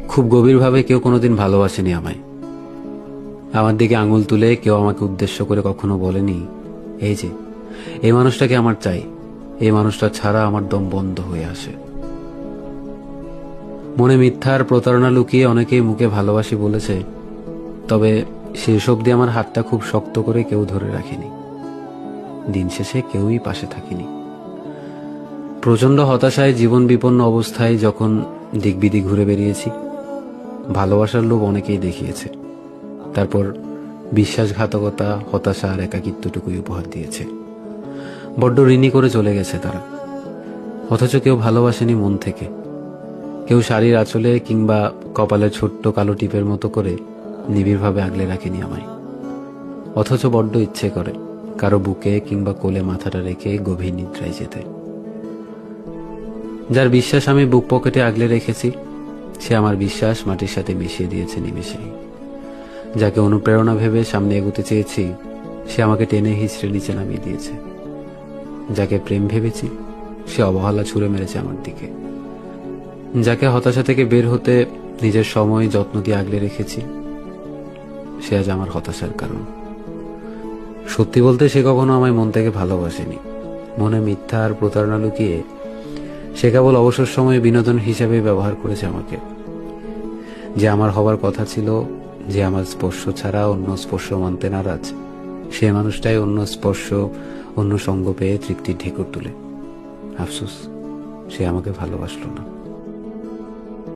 খুব গভীরভাবে কেউ কোনোদিন ভালোবাসেনি আমায়। আমার দিকে আঙুল তুলে কেউ আমাকে উদ্দেশ্য করে কখনো বলেনি, এই যে এই মানুষটাকে আমার চাই, এই মানুষটা ছাড়া আমার দম বন্ধ হয়ে আসে। মনে মিথ্যার প্রতারণা লুকিয়ে অনেকেই মুখে ভালোবাসি বলেছে, তবে শেষ অবধি আমার হাতটা খুব শক্ত করে কেউ ধরে রাখেনি। দিন শেষে কেউই পাশে থাকেনি। প্রচন্ড হতাশায়, জীবন বিপন্ন অবস্থায় যখন দিকবিদিক ঘুরে বেরিয়েছি, ভালোবাসার লোভ অনেকেই দেখিয়েছে, তারপর বিশ্বাসঘাতকতা, হতাশা আর একাকিত্বটুকুই উপহার দিয়েছে। বড্ড ঋণী করে চলে গেছে তারা। অথচ কেউ ভালোবাসেনি মন থেকে। কেউ শাড়ির আঁচলে কিংবা কপালের ছোট্ট কালো টিপের মতো করে নিবিড়ভাবে আগলে রাখেনি আমায়। অথচ বড্ড ইচ্ছে করে কারো বুকে কিংবা কোলে মাথাটা রেখে গভীর নিদ্রায় যেতে। যার বিশ্বাস আমি বুক পকেটে আগলে রেখেছি, সে আমার বিশ্বাস মাটির সাথে মিশিয়ে দিয়েছে নিমেষেই। যাকে অনুপ্রেরণা ভেবে সামনে এগোতে চেয়েছি, সে আমাকে টেনে হিঁচড়ে নিচে নামিয়ে দিয়েছে। যাকে প্রেম ভেবেছি, সে অবহেলা ছুঁড়ে মেরেছে আমার দিকে। যাকে হতাশা থেকে বের হতে নিজের সময় যত্ন দিয়ে আগলে রেখেছি, সে আজ আমার হতাশার কারণ। সত্যি বলতে, সে কখনো আমায় মন থেকে ভালোবাসেনি। মনে মিথ্যা আর প্রতারণা লুকিয়ে সে কেবল অবসর সময়ে বিনোদন হিসেবে ব্যবহার করেছে আমাকে। যে আমার হবার কথা ছিল, যে আমার স্পর্শ ছাড়া অন্য স্পর্শ মানতে নারাজ, সে মানুষটাই অন্য স্পর্শ, অন্য সঙ্গ পেয়ে তৃপ্তির ঢেকুর তুলে। আফসোস, সে আমাকে ভালোবাসলো না।